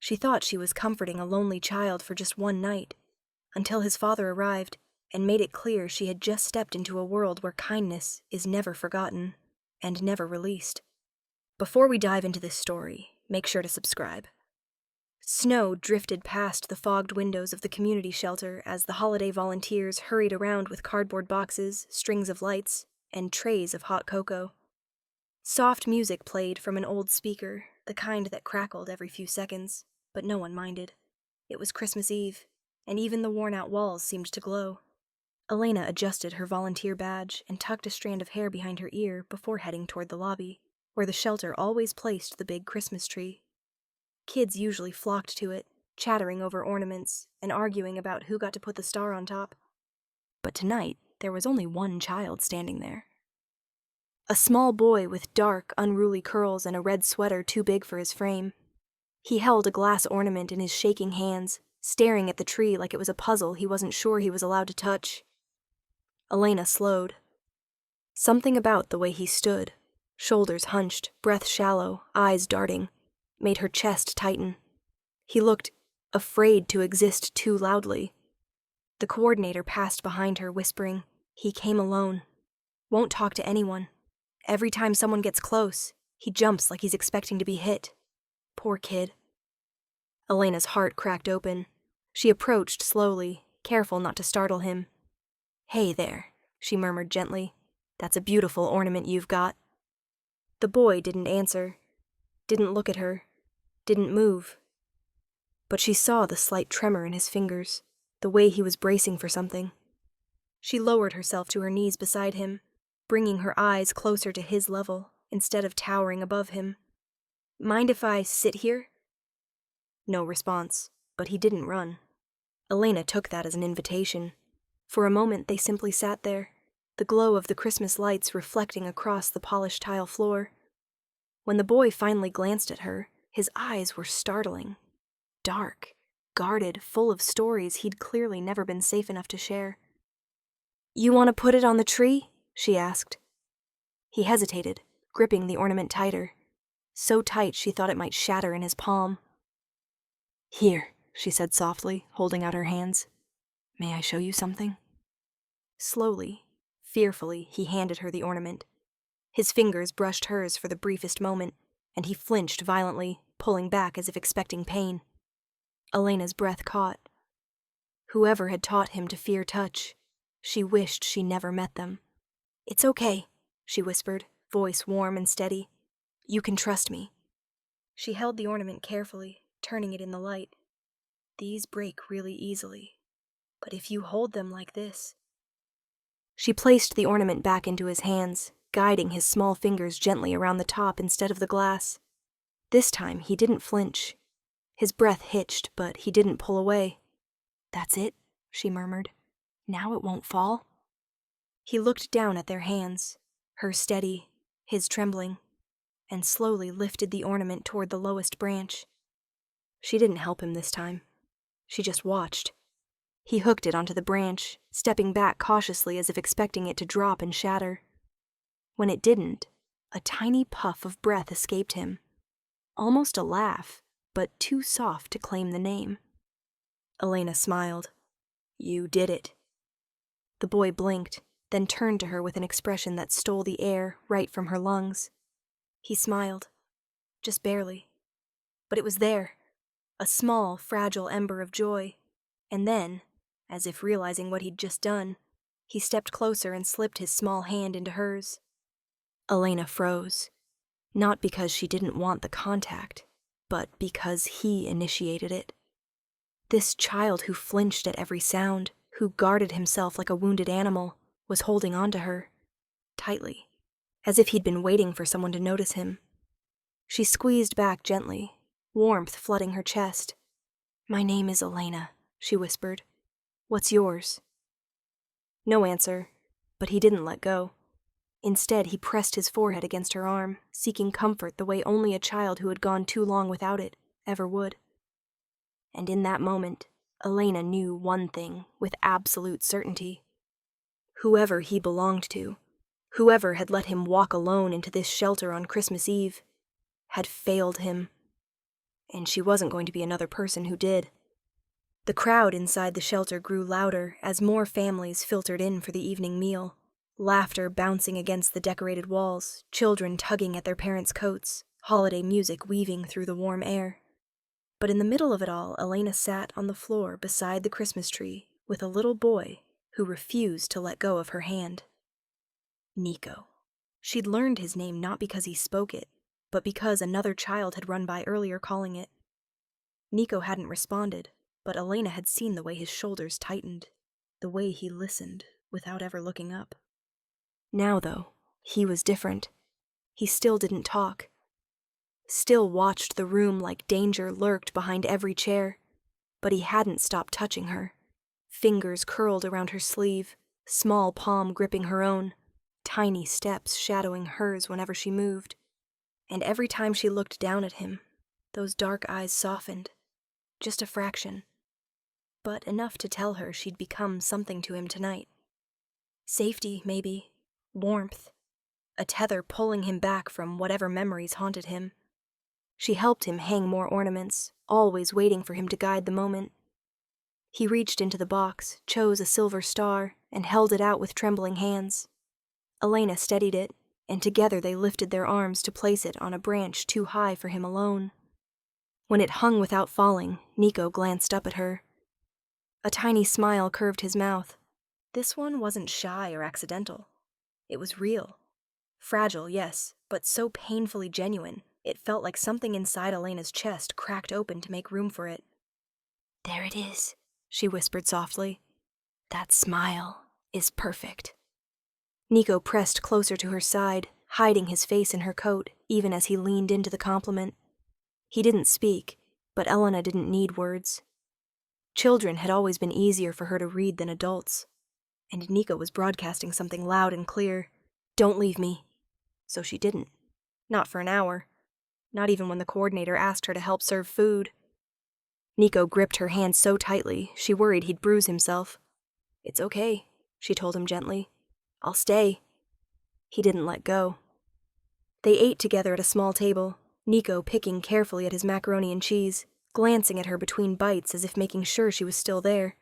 She thought she was comforting a lonely child for just one night, until his father arrived and made it clear she had just stepped into a world where kindness is never forgotten and never released. Before we dive into this story, make sure to subscribe. Snow drifted past the fogged windows of the community shelter as the holiday volunteers hurried around with cardboard boxes, strings of lights, and trays of hot cocoa. Soft music played from an old speaker, the kind that crackled every few seconds, but no one minded. It was Christmas Eve, and even the worn-out walls seemed to glow. Elena adjusted her volunteer badge and tucked a strand of hair behind her ear before heading toward the lobby, where the shelter always placed the big Christmas tree. Kids usually flocked to it, chattering over ornaments and arguing about who got to put the star on top. But tonight, there was only one child standing there. A small boy with dark, unruly curls and a red sweater too big for his frame. He held a glass ornament in his shaking hands, staring at the tree like it was a puzzle he wasn't sure he was allowed to touch. Elena slowed. Something about the way he stood, shoulders hunched, breath shallow, eyes darting, made her chest tighten. He looked afraid to exist too loudly. The coordinator passed behind her, whispering, "He came alone. Won't talk to anyone. Every time someone gets close, he jumps like he's expecting to be hit. Poor kid." Elena's heart cracked open. She approached slowly, careful not to startle him. "Hey there," she murmured gently. "That's a beautiful ornament you've got." The boy didn't answer, didn't look at her, didn't move. But she saw the slight tremor in his fingers, the way he was bracing for something. She lowered herself to her knees beside him, bringing her eyes closer to his level instead of towering above him. "Mind if I sit here?" No response, but he didn't run. Elena took that as an invitation. For a moment they simply sat there, the glow of the Christmas lights reflecting across the polished tile floor. When the boy finally glanced at her, his eyes were startling. Dark, guarded, full of stories he'd clearly never been safe enough to share. "You want to put it on the tree?" she asked. He hesitated, gripping the ornament tighter, so tight she thought it might shatter in his palm. "Here," she said softly, holding out her hands. "May I show you something?" Slowly, fearfully, he handed her the ornament. His fingers brushed hers for the briefest moment, and he flinched violently, pulling back as if expecting pain. Elena's breath caught. Whoever had taught him to fear touch, she wished she never met them. "It's okay," she whispered, voice warm and steady. "You can trust me." She held the ornament carefully, turning it in the light. "These break really easily, but if you hold them like this..." She placed the ornament back into his hands, guiding his small fingers gently around the top instead of the glass. This time he didn't flinch. His breath hitched, but he didn't pull away. "That's it," she murmured. "Now it won't fall." He looked down at their hands, her steady, his trembling, and slowly lifted the ornament toward the lowest branch. She didn't help him this time. She just watched. He hooked it onto the branch, stepping back cautiously as if expecting it to drop and shatter. When it didn't, a tiny puff of breath escaped him. Almost a laugh, but too soft to claim the name. Elena smiled. "You did it." The boy blinked, then turned to her with an expression that stole the air right from her lungs. He smiled. Just barely. But it was there. A small, fragile ember of joy. And then, as if realizing what he'd just done, he stepped closer and slipped his small hand into hers. Elena froze. Not because she didn't want the contact, but because he initiated it. This child who flinched at every sound, who guarded himself like a wounded animal, was holding on to her, tightly, as if he'd been waiting for someone to notice him. She squeezed back gently, warmth flooding her chest. "My name is Elena," she whispered. "What's yours?" No answer, but he didn't let go. Instead, he pressed his forehead against her arm, seeking comfort the way only a child who had gone too long without it ever would. And in that moment, Elena knew one thing with absolute certainty. Whoever he belonged to, whoever had let him walk alone into this shelter on Christmas Eve, had failed him. and she wasn't going to be another person who did. The crowd inside the shelter grew louder as more families filtered in for the evening meal, laughter bouncing against the decorated walls, children tugging at their parents' coats, holiday music weaving through the warm air. But in the middle of it all, Elena sat on the floor beside the Christmas tree with a little boy who refused to let go of her hand. Nico. She'd learned his name not because he spoke it, but because another child had run by earlier calling it. Nico hadn't responded, but Elena had seen the way his shoulders tightened, the way he listened without ever looking up. Now, though, he was different. He still didn't talk. Still watched the room like danger lurked behind every chair, but he hadn't stopped touching her. Fingers curled around her sleeve, small palm gripping her own, tiny steps shadowing hers whenever she moved. And every time she looked down at him, those dark eyes softened, just a fraction, but enough to tell her she'd become something to him tonight. Safety, maybe, warmth, a tether pulling him back from whatever memories haunted him. She helped him hang more ornaments, always waiting for him to guide the moment. He reached into the box, chose a silver star, and held it out with trembling hands. Elena steadied it, and together they lifted their arms to place it on a branch too high for him alone. When it hung without falling, Nico glanced up at her. A tiny smile curved his mouth. This one wasn't shy or accidental. It was real. Fragile, yes, but so painfully genuine, it felt like something inside Elena's chest cracked open to make room for it. "There it is," she whispered softly. "That smile is perfect." Nico pressed closer to her side, hiding his face in her coat, even as he leaned into the compliment. He didn't speak, but Elena didn't need words. Children had always been easier for her to read than adults, and Nico was broadcasting something loud and clear. "Don't leave me." So she didn't. Not for an hour. Not even when the coordinator asked her to help serve food. Nico gripped her hand so tightly, she worried he'd bruise himself. "It's okay," she told him gently. "I'll stay." He didn't let go. They ate together at a small table, Nico picking carefully at his macaroni and cheese, glancing at her between bites as if making sure she was still there.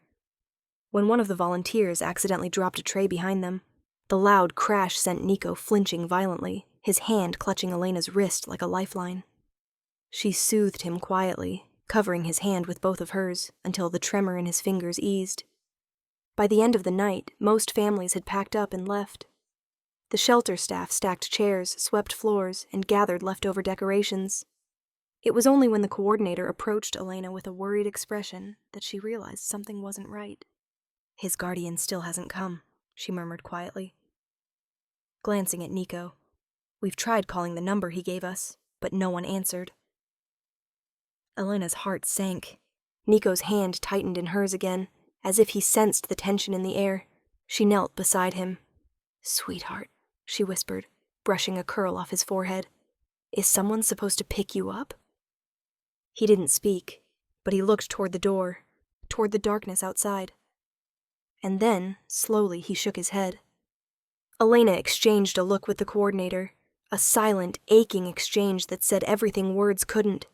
When one of the volunteers accidentally dropped a tray behind them, the loud crash sent Nico flinching violently, his hand clutching Elena's wrist like a lifeline. She soothed him quietly, covering his hand with both of hers until the tremor in his fingers eased. By the end of the night, most families had packed up and left. The shelter staff stacked chairs, swept floors, and gathered leftover decorations. It was only when the coordinator approached Elena with a worried expression that she realized something wasn't right. "His guardian still hasn't come," she murmured quietly. Glancing at Nico, "We've tried calling the number he gave us, but no one answered." Elena's heart sank. Nico's hand tightened in hers again, as if he sensed the tension in the air. She knelt beside him. "Sweetheart," she whispered, brushing a curl off his forehead. "Is someone supposed to pick you up?" He didn't speak, but he looked toward the door, toward the darkness outside. And then, slowly, he shook his head. Elena exchanged a look with the coordinator, a silent, aching exchange that said everything words couldn't.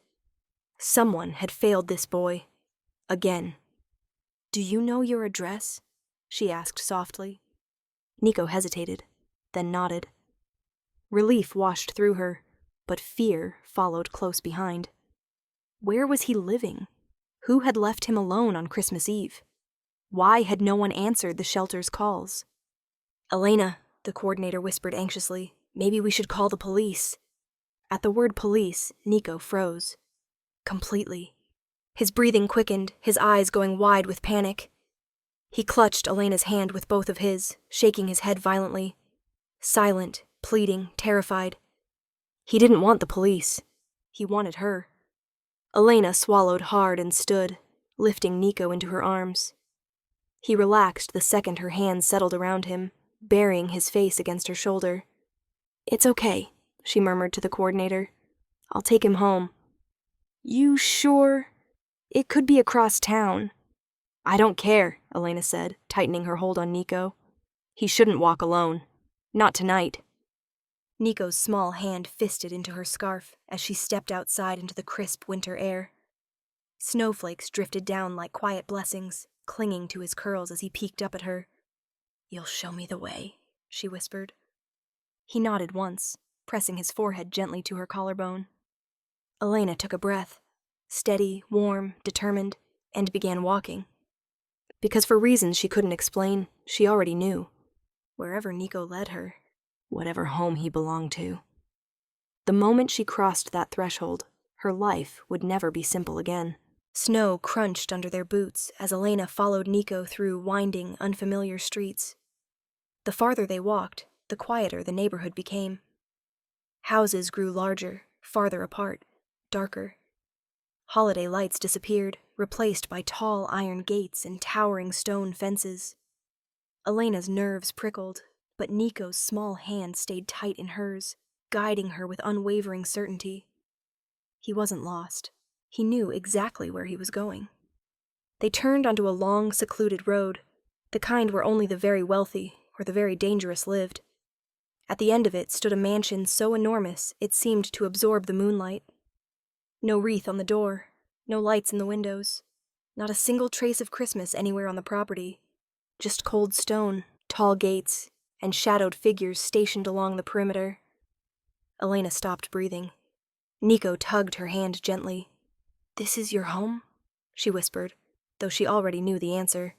Someone had failed this boy. Again. "Do you know your address?" she asked softly. Nico hesitated, then nodded. Relief washed through her, but fear followed close behind. Where was he living? Who had left him alone on Christmas Eve? Why had no one answered the shelter's calls? "Elena," the coordinator whispered anxiously, "maybe we should call the police." At the word police, Nico froze. Completely. His breathing quickened, his eyes going wide with panic. He clutched Elena's hand with both of his, shaking his head violently. Silent, pleading, terrified. He didn't want the police. He wanted her. Elena swallowed hard and stood, lifting Nico into her arms. He relaxed the second her hands settled around him, burying his face against her shoulder. "It's okay," she murmured to the coordinator. "I'll take him home." "You sure? It could be across town." "I don't care," Elena said, tightening her hold on Nico. "He shouldn't walk alone. Not tonight." Nico's small hand fisted into her scarf as she stepped outside into the crisp winter air. Snowflakes drifted down like quiet blessings, clinging to his curls as he peeked up at her. "You'll show me the way," she whispered. He nodded once, pressing his forehead gently to her collarbone. Elena took a breath, steady, warm, determined, and began walking. Because for reasons she couldn't explain, she already knew. Wherever Nico led her, whatever home he belonged to. The moment she crossed that threshold, her life would never be simple again. Snow crunched under their boots as Elena followed Nico through winding, unfamiliar streets. The farther they walked, the quieter the neighborhood became. Houses grew larger, farther apart, darker. Holiday lights disappeared, replaced by tall iron gates and towering stone fences. Elena's nerves prickled, but Nico's small hand stayed tight in hers, guiding her with unwavering certainty. He wasn't lost. He knew exactly where he was going. They turned onto a long, secluded road, the kind where only the very wealthy or the very dangerous lived. At the end of it stood a mansion so enormous it seemed to absorb the moonlight. No wreath on the door, no lights in the windows, not a single trace of Christmas anywhere on the property. Just cold stone, tall gates, and shadowed figures stationed along the perimeter. Elena stopped breathing. Nico tugged her hand gently. "This is your home?" she whispered, though she already knew the answer.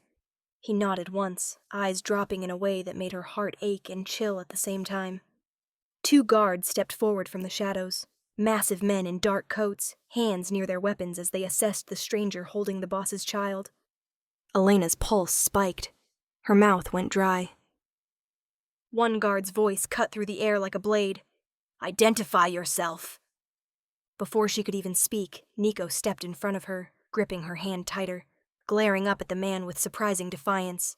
He nodded once, eyes dropping in a way that made her heart ache and chill at the same time. 2 guards stepped forward from the shadows, massive men in dark coats, hands near their weapons as they assessed the stranger holding the boss's child. Elena's pulse spiked. Her mouth went dry. One guard's voice cut through the air like a blade. "Identify yourself!" Before she could even speak, Nico stepped in front of her, gripping her hand tighter, glaring up at the man with surprising defiance.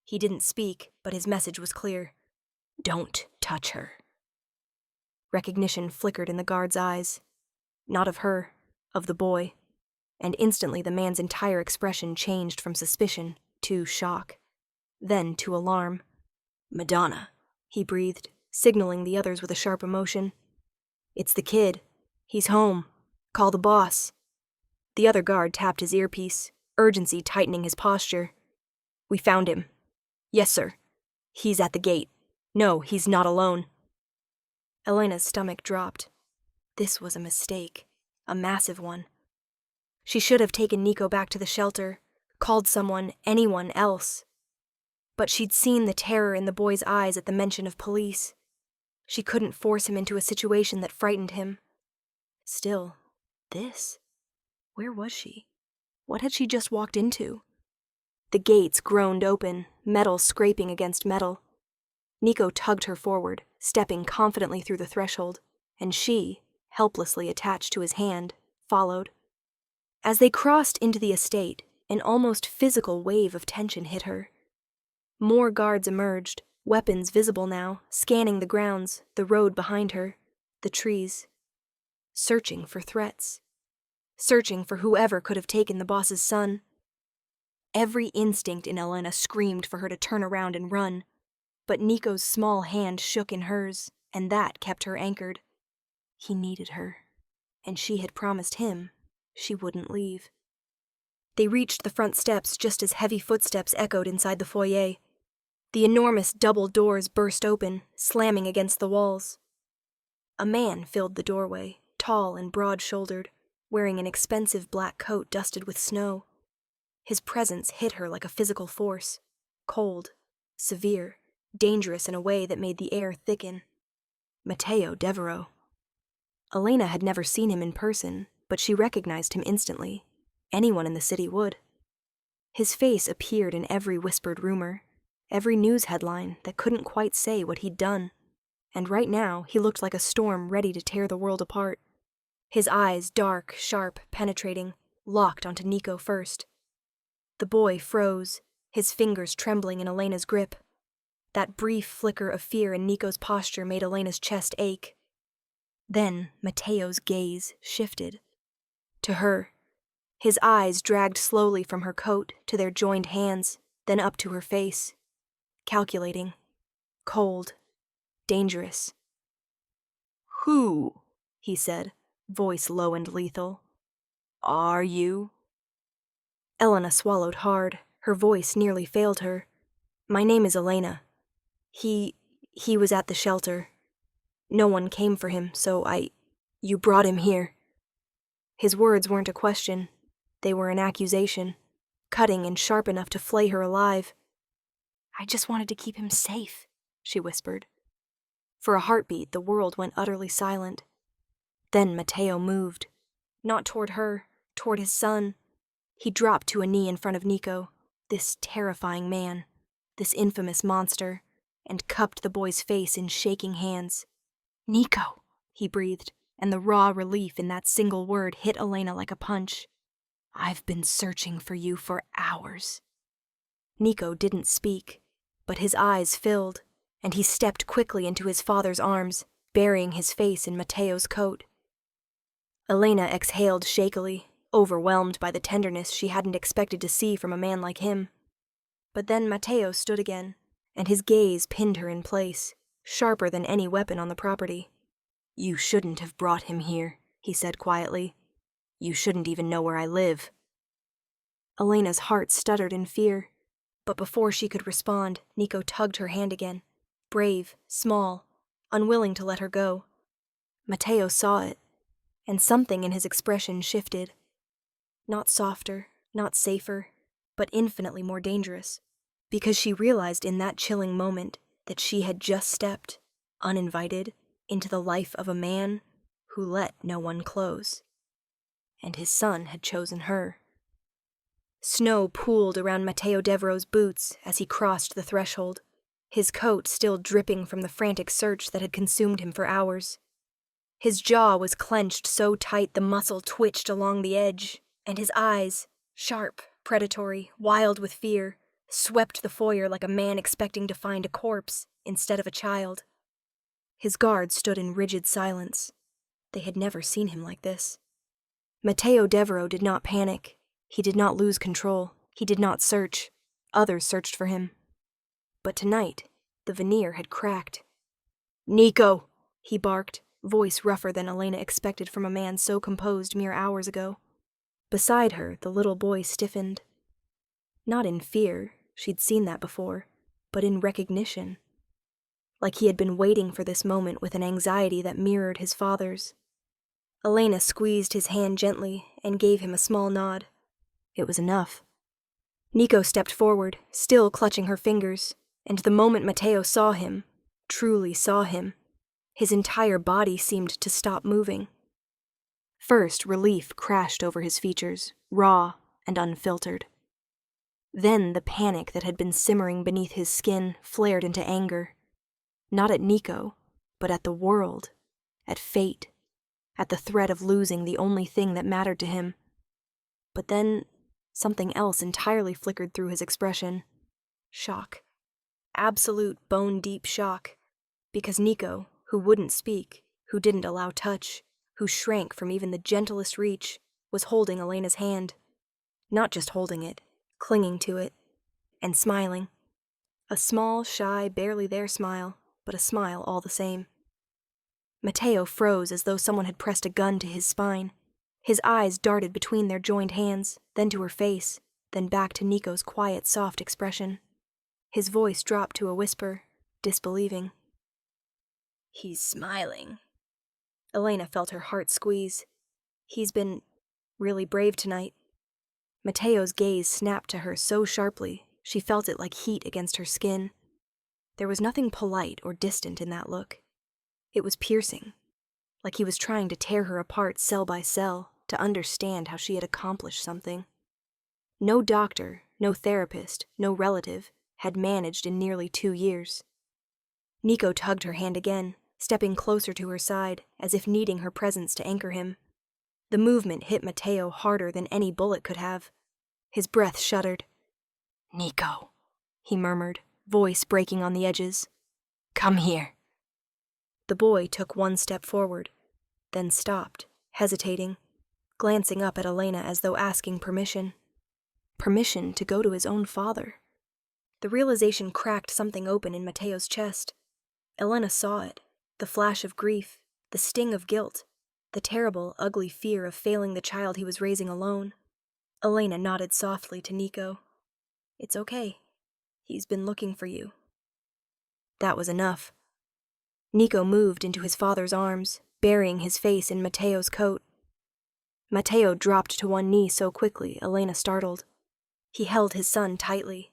He didn't speak, but his message was clear. "Don't touch her." Recognition flickered in the guard's eyes. Not of her, of the boy. And instantly the man's entire expression changed from suspicion to shock, then to alarm. "Madonna," he breathed, signaling the others with a sharp emotion. "It's the kid. He's home. Call the boss." The other guard tapped his earpiece, urgency tightening his posture. "We found him." "Yes, sir. He's at the gate." "No, he's not alone." Elena's stomach dropped. This was a mistake, a massive one. She should have taken Nico back to the shelter, called someone, anyone else. But she'd seen the terror in the boy's eyes at the mention of police. She couldn't force him into a situation that frightened him. Still, this? Where was she? What had she just walked into? The gates groaned open, metal scraping against metal. Nico tugged her forward, stepping confidently through the threshold, and she, helplessly attached to his hand, followed. As they crossed into the estate, an almost physical wave of tension hit her. More guards emerged, weapons visible now, scanning the grounds, the road behind her, the trees. Searching for threats. Searching for whoever could have taken the boss's son. Every instinct in Elena screamed for her to turn around and run, but Nico's small hand shook in hers, and that kept her anchored. He needed her, and she had promised him she wouldn't leave. They reached the front steps just as heavy footsteps echoed inside the foyer. The enormous double doors burst open, slamming against the walls. A man filled the doorway, tall and broad-shouldered, wearing an expensive black coat dusted with snow. His presence hit her like a physical force, cold, severe, dangerous in a way that made the air thicken. Matteo Devereaux. Elena had never seen him in person, but she recognized him instantly. Anyone in the city would. His face appeared in every whispered rumor, every news headline that couldn't quite say what he'd done. And right now, he looked like a storm ready to tear the world apart. His eyes, dark, sharp, penetrating, locked onto Nico first. The boy froze, his fingers trembling in Elena's grip. That brief flicker of fear in Nico's posture made Elena's chest ache. Then Matteo's gaze shifted. To her. His eyes dragged slowly from her coat to their joined hands, then up to her face. Calculating. Cold. Dangerous. "Who?" he said, voice low and lethal. "Are you?" Elena swallowed hard. Her voice nearly failed her. "My name is Elena. He was at the shelter. No one came for him, so you brought him here." His words weren't a question. They were an accusation, cutting and sharp enough to flay her alive. "I just wanted to keep him safe," she whispered. For a heartbeat, the world went utterly silent. Then Matteo moved. Not toward her, toward his son. He dropped to a knee in front of Nico, this terrifying man, this infamous monster, and cupped the boy's face in shaking hands. "Nico," he breathed, and the raw relief in that single word hit Elena like a punch. "I've been searching for you for hours." Nico didn't speak, but his eyes filled, and he stepped quickly into his father's arms, burying his face in Matteo's coat. Elena exhaled shakily, overwhelmed by the tenderness she hadn't expected to see from a man like him. But then Matteo stood again, and his gaze pinned her in place, sharper than any weapon on the property. "You shouldn't have brought him here," he said quietly. "You shouldn't even know where I live." Elena's heart stuttered in fear, but before she could respond, Nico tugged her hand again, brave, small, unwilling to let her go. Matteo saw it, and something in his expression shifted. Not softer, not safer, but infinitely more dangerous, because she realized in that chilling moment that she had just stepped, uninvited, into the life of a man who let no one close. And his son had chosen her. Snow pooled around Matteo Devereaux's boots as he crossed the threshold, his coat still dripping from the frantic search that had consumed him for hours. His jaw was clenched so tight the muscle twitched along the edge, and his eyes, sharp, predatory, wild with fear, swept the foyer like a man expecting to find a corpse instead of a child. His guards stood in rigid silence. They had never seen him like this. Matteo Devereaux did not panic. He did not lose control. He did not search. Others searched for him. But tonight, the veneer had cracked. "Nico!" he barked, voice rougher than Elena expected from a man so composed mere hours ago. Beside her, the little boy stiffened. Not in fear, she'd seen that before, but in recognition. Like he had been waiting for this moment with an anxiety that mirrored his father's. Elena squeezed his hand gently and gave him a small nod. It was enough. Nico stepped forward, still clutching her fingers, and the moment Matteo saw him, truly saw him, his entire body seemed to stop moving. First, relief crashed over his features, raw and unfiltered. Then the panic that had been simmering beneath his skin flared into anger. Not at Nico, but at the world, at fate, at the threat of losing the only thing that mattered to him. But then, something else entirely flickered through his expression. Shock. Absolute bone-deep shock. Because Nico, who wouldn't speak, who didn't allow touch, who shrank from even the gentlest reach, was holding Elena's hand. Not just holding it, clinging to it, and smiling. A small, shy, barely there smile, but a smile all the same. Matteo froze as though someone had pressed a gun to his spine. His eyes darted between their joined hands, then to her face, then back to Nico's quiet, soft expression. His voice dropped to a whisper, disbelieving. "He's smiling." Elena felt her heart squeeze. He's been really brave tonight. Matteo's gaze snapped to her so sharply, she felt it like heat against her skin. There was nothing polite or distant in that look. It was piercing, like he was trying to tear her apart cell by cell to understand how she had accomplished something. No doctor, no therapist, no relative had managed in nearly 2 years. Nico tugged her hand again, stepping closer to her side, as if needing her presence to anchor him. The movement hit Matteo harder than any bullet could have. His breath shuddered. "Nico," he murmured, voice breaking on the edges. "Come here." The boy took one step forward, then stopped, hesitating, glancing up at Elena as though asking permission. Permission to go to his own father. The realization cracked something open in Matteo's chest. Elena saw it, the flash of grief, The sting of guilt, the terrible, ugly fear of failing the child he was raising alone. Elena nodded softly to Nico. "It's okay. He's been looking for you." That was enough. Nico moved into his father's arms, burying his face in Matteo's coat. Matteo dropped to one knee so quickly, Elena startled. He held his son tightly.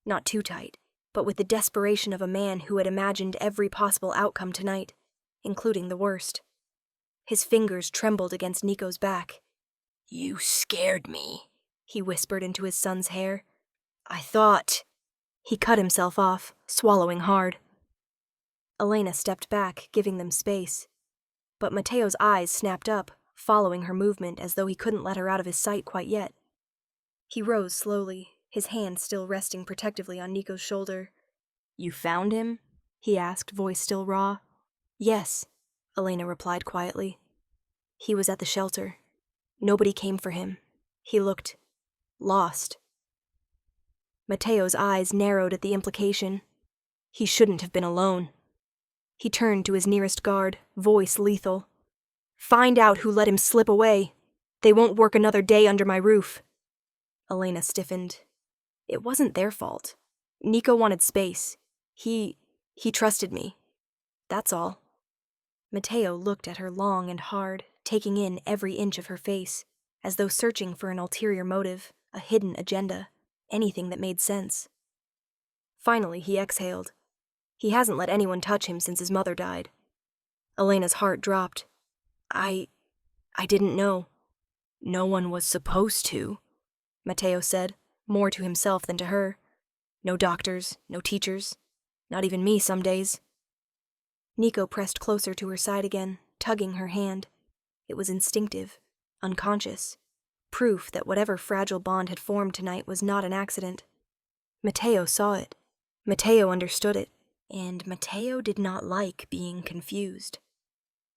Not too tight, but with the desperation of a man who had imagined every possible outcome tonight, including the worst. His fingers trembled against Nico's back. "You scared me," he whispered into his son's hair. "I thought—" He cut himself off, swallowing hard. Elena stepped back, giving them space. But Matteo's eyes snapped up, following her movement as though he couldn't let her out of his sight quite yet. He rose slowly, his hand still resting protectively on Nico's shoulder. "You found him?" he asked, voice still raw. "Yes," Elena replied quietly. "He was at the shelter. Nobody came for him. He looked lost." Matteo's eyes narrowed at the implication. He shouldn't have been alone. He turned to his nearest guard, voice lethal. "Find out who let him slip away. They won't work another day under my roof." Elena stiffened. It wasn't their fault. Nico wanted space. He trusted me. That's all. Matteo looked at her long and hard, taking in every inch of her face, as though searching for an ulterior motive, a hidden agenda, anything that made sense. Finally, he exhaled. He hasn't let anyone touch him since his mother died. Elena's heart dropped. I didn't know." "No one was supposed to," Matteo said, more to himself than to her. "No doctors, no teachers, not even me some days." Nico pressed closer to her side again, tugging her hand. It was instinctive, unconscious, proof that whatever fragile bond had formed tonight was not an accident. Matteo saw it. Matteo understood it. And Matteo did not like being confused.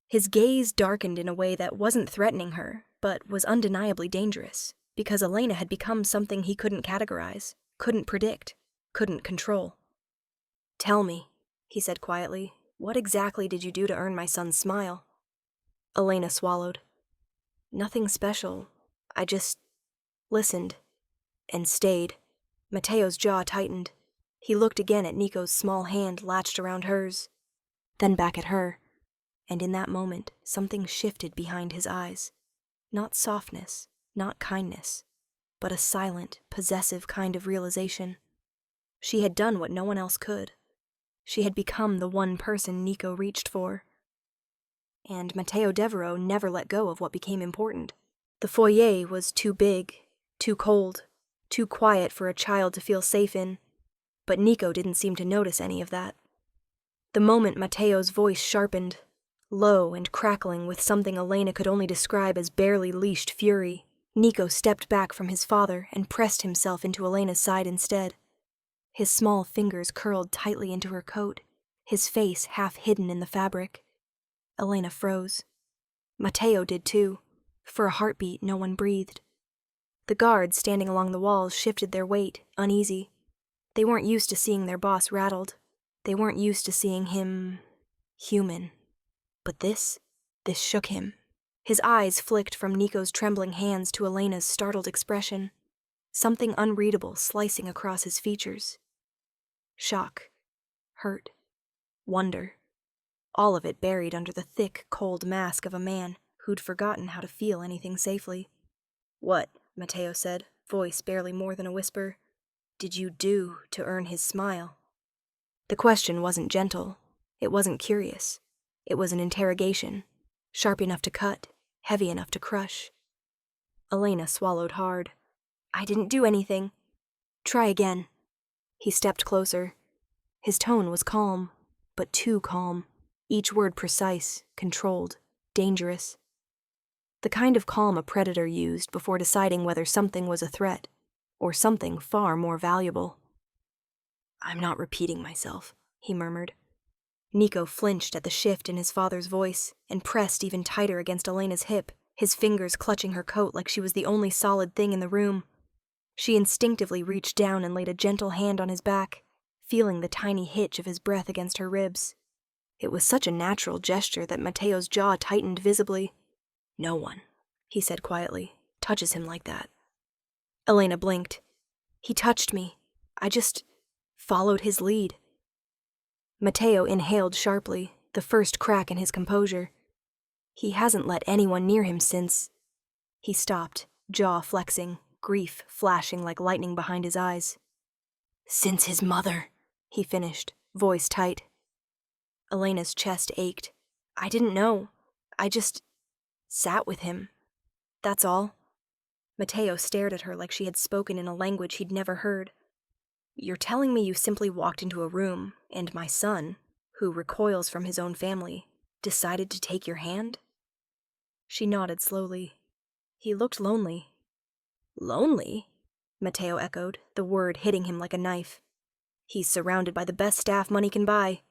His gaze darkened in a way that wasn't threatening her, but was undeniably dangerous, because Elena had become something he couldn't categorize, couldn't predict, couldn't control. "Tell me," he said quietly, "what exactly did you do to earn my son's smile?" Elena swallowed. "Nothing special. I just listened and stayed." Matteo's jaw tightened. He looked again at Nico's small hand latched around hers, then back at her, and in that moment something shifted behind his eyes. Not softness, not kindness, but a silent, possessive kind of realization. She had done what no one else could. She had become the one person Nico reached for. And Matteo Devereaux never let go of what became important. The foyer was too big, too cold, too quiet for a child to feel safe in, but Nico didn't seem to notice any of that. The moment Matteo's voice sharpened, low and crackling with something Elena could only describe as barely leashed fury, Nico stepped back from his father and pressed himself into Elena's side instead. His small fingers curled tightly into her coat, his face half hidden in the fabric. Elena froze. Matteo did too. For a heartbeat, no one breathed. The guards standing along the walls shifted their weight, uneasy. They weren't used to seeing their boss rattled. They weren't used to seeing him human. But this shook him. His eyes flicked from Nico's trembling hands to Elena's startled expression, something unreadable slicing across his features. Shock, hurt, wonder, all of it buried under the thick, cold mask of a man who'd forgotten how to feel anything safely. "What," Matteo said, voice barely more than a whisper, "did you do to earn his smile?" The question wasn't gentle. It wasn't curious. It was an interrogation, sharp enough to cut, heavy enough to crush. Elena swallowed hard. "I didn't do anything." "Try again." He stepped closer. His tone was calm, but too calm. Each word precise, controlled, dangerous. The kind of calm a predator used before deciding whether something was a threat, or something far more valuable. "I'm not repeating myself," he murmured. Nico flinched at the shift in his father's voice and pressed even tighter against Elena's hip, his fingers clutching her coat like she was the only solid thing in the room. She instinctively reached down and laid a gentle hand on his back, feeling the tiny hitch of his breath against her ribs. It was such a natural gesture that Mateo's jaw tightened visibly. "No one," he said quietly, "touches him like that." Elena blinked. "He touched me. I just followed his lead." Mateo inhaled sharply, the first crack in his composure. "He hasn't let anyone near him since—" He stopped, jaw flexing, grief flashing like lightning behind his eyes. "Since his mother," he finished, voice tight. Elena's chest ached. "I didn't know. I just sat with him. That's all." Mateo stared at her like she had spoken in a language he'd never heard. "You're telling me you simply walked into a room, and my son, who recoils from his own family, decided to take your hand?" She nodded slowly. "He looked lonely." "Lonely?" Mateo echoed, the word hitting him like a knife. "He's surrounded by the best staff money can buy."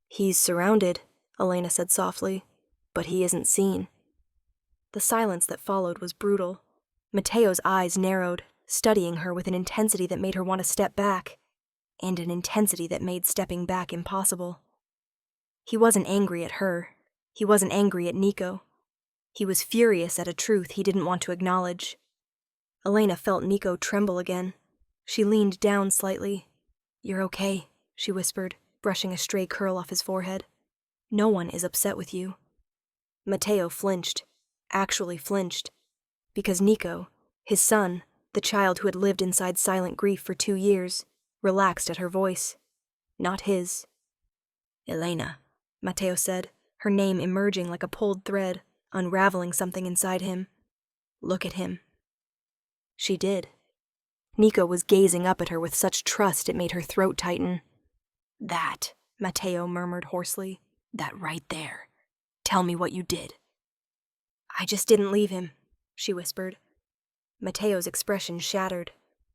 "He's surrounded," Elena said softly, "but he isn't seen." The silence that followed was brutal. Mateo's eyes narrowed, studying her with an intensity that made her want to step back, and an intensity that made stepping back impossible. He wasn't angry at her. He wasn't angry at Nico. He was furious at a truth he didn't want to acknowledge. Elena felt Nico tremble again. She leaned down slightly. "You're okay," she whispered, brushing a stray curl off his forehead. "No one is upset with you." Mateo flinched, actually flinched, because Nico, his son, the child who had lived inside silent grief for 2 years, relaxed at her voice. Not his. "Elena," Mateo said, her name emerging like a pulled thread, unraveling something inside him. "Look at him." She did. Nico was gazing up at her with such trust it made her throat tighten. "That," Mateo murmured hoarsely, "that right there. Tell me what you did." "I just didn't leave him," she whispered. Mateo's expression shattered,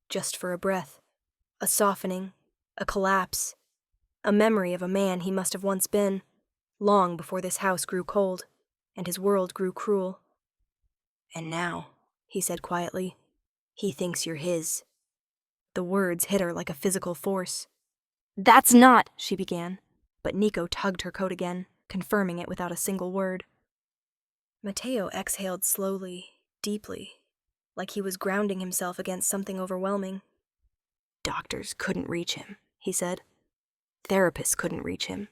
just for a breath. A softening, a collapse, a memory of a man he must have once been, long before this house grew cold, and his world grew cruel. "And now," he said quietly, "he thinks you're his." The words hit her like a physical force. "That's not," she began, but Nico tugged her coat again, confirming it without a single word. Mateo exhaled slowly, deeply, like he was grounding himself against something overwhelming. "Doctors couldn't reach him," he said. "Therapists couldn't reach him.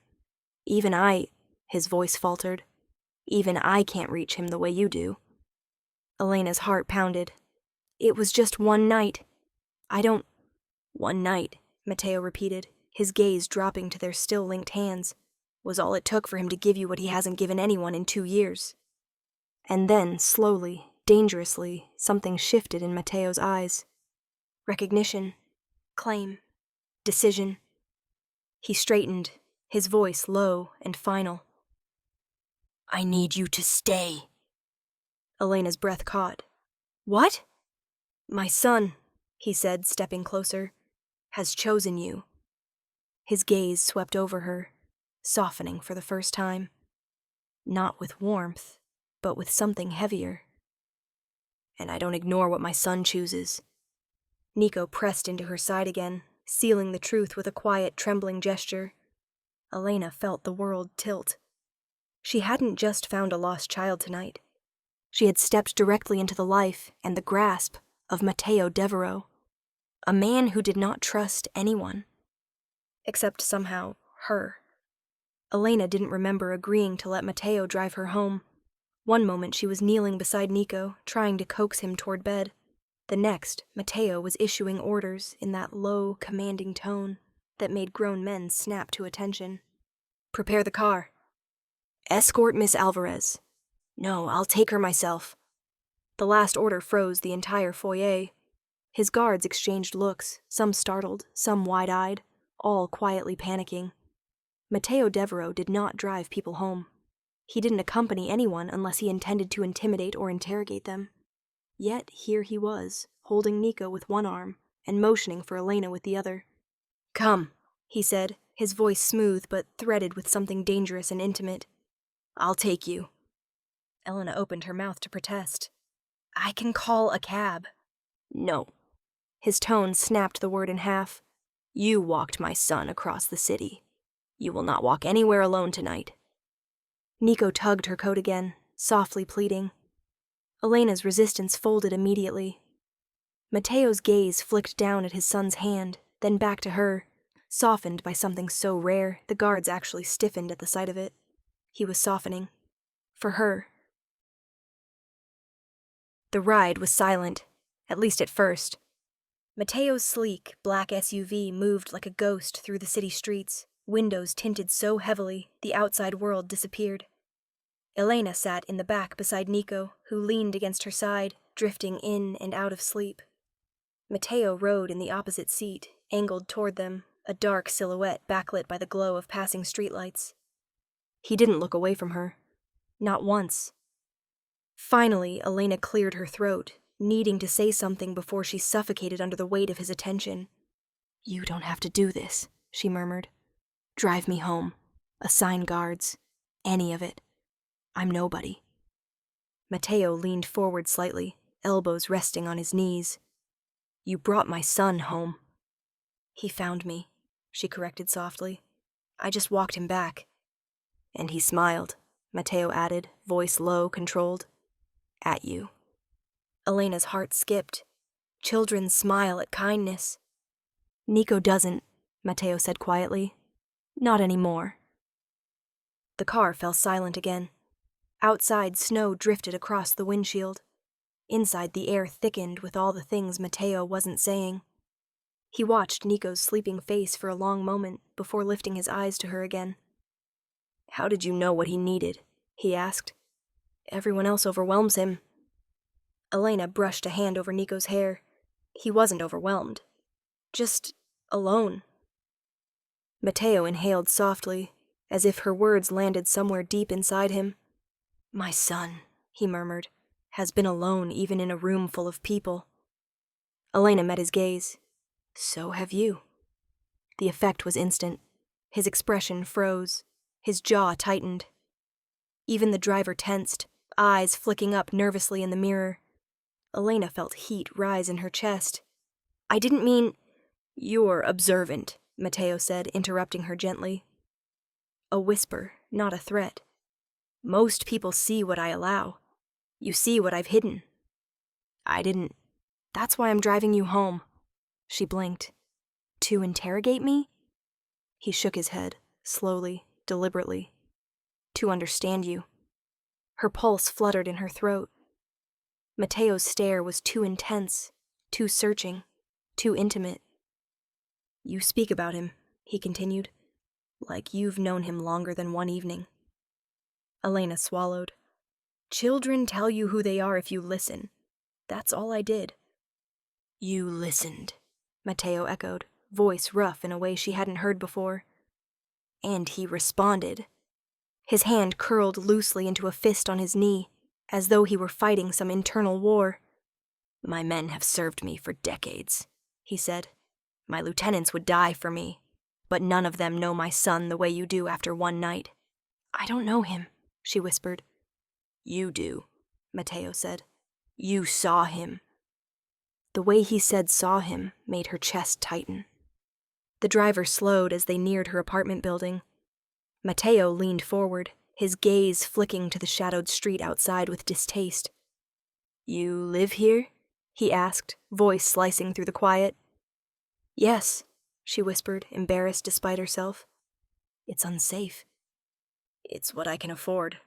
Even I," his voice faltered, "even I can't reach him the way you do." Elena's heart pounded. "It was just one night. I don't—" "One night," Mateo repeated, his gaze dropping to their still linked hands, "was all it took for him to give you what he hasn't given anyone in 2 years." And then, slowly, dangerously, something shifted in Mateo's eyes. Recognition, claim, decision. He straightened, his voice low and final. "I need you to stay." Elena's breath caught. "What?" "My son," he said, stepping closer, "has chosen you." His gaze swept over her, softening for the first time. Not with warmth, but with something heavier. "And I don't ignore what my son chooses." Nico pressed into her side again, sealing the truth with a quiet, trembling gesture. Elena felt the world tilt. She hadn't just found a lost child tonight. She had stepped directly into the life and the grasp of Mateo Devereaux, a man who did not trust anyone. Except somehow, her. Elena didn't remember agreeing to let Mateo drive her home. One moment she was kneeling beside Nico, trying to coax him toward bed. The next, Mateo was issuing orders in that low, commanding tone that made grown men snap to attention. "Prepare the car." "Escort Miss Alvarez." "No, I'll take her myself." The last order froze the entire foyer. His guards exchanged looks, some startled, some wide-eyed, all quietly panicking. Mateo Devereaux did not drive people home. He didn't accompany anyone unless he intended to intimidate or interrogate them. Yet here he was, holding Nico with one arm and motioning for Elena with the other. "Come," he said, his voice smooth but threaded with something dangerous and intimate. "I'll take you." Elena opened her mouth to protest. "I can call a cab." "No." His tone snapped the word in half. "You walked my son across the city. You will not walk anywhere alone tonight. Nico tugged her coat again, softly pleading. Elena's resistance folded immediately. Mateo's gaze flicked down at his son's hand, then back to her, softened by something so rare the guards actually stiffened at the sight of it. He was softening. For her. The ride was silent, at least at first. Mateo's sleek, black SUV moved like a ghost through the city streets, windows tinted so heavily the outside world disappeared. Elena sat in the back beside Nico, who leaned against her side, drifting in and out of sleep. Mateo rode in the opposite seat, angled toward them, a dark silhouette backlit by the glow of passing streetlights. He didn't look away from her. Not once. Finally, Elena cleared her throat, needing to say something before she suffocated under the weight of his attention. "You don't have to do this," she murmured. "Drive me home. Assign guards. Any of it. I'm nobody." Mateo leaned forward slightly, elbows resting on his knees. "You brought my son home." "He found me," she corrected softly. "I just walked him back." "And he smiled," Mateo added, voice low, controlled. "At you." Elena's heart skipped. Children smile at kindness. "Nico doesn't," Mateo said quietly. "Not anymore." The car fell silent again. Outside, snow drifted across the windshield. Inside, the air thickened with all the things Mateo wasn't saying. He watched Nico's sleeping face for a long moment before lifting his eyes to her again. "How did you know what he needed?" he asked. "Everyone else overwhelms him." Elena brushed a hand over Nico's hair. He wasn't overwhelmed. Just alone. Mateo inhaled softly, as if her words landed somewhere deep inside him. "My son," he murmured, "has been alone even in a room full of people." Elena met his gaze. "So have you." The effect was instant. His expression froze. His jaw tightened. Even the driver tensed, eyes flicking up nervously in the mirror. Elena felt heat rise in her chest. "I didn't mean—" "You're observant," Mateo said, interrupting her gently. A whisper, not a threat. "Most people see what I allow. You see what I've hidden." "I didn't. That's why I'm driving you home." She blinked. "To interrogate me?" He shook his head, slowly, deliberately. "To understand you." Her pulse fluttered in her throat. Mateo's stare was too intense, too searching, too intimate. "You speak about him," he continued, "like you've known him longer than one evening." Elena swallowed. "Children tell you who they are if you listen. That's all I did." "You listened," Mateo echoed, voice rough in a way she hadn't heard before. "And he responded." His hand curled loosely into a fist on his knee, as though he were fighting some internal war. "My men have served me for decades," he said. "My lieutenants would die for me, but none of them know my son the way you do after one night." "I don't know him," she whispered. "You do," Mateo said. "You saw him." The way he said "saw him" made her chest tighten. The driver slowed as they neared her apartment building. Mateo leaned forward, his gaze flicking to the shadowed street outside with distaste. "You live here?" he asked, voice slicing through the quiet. "Yes," she whispered, embarrassed despite herself. "It's unsafe." "It's what I can afford."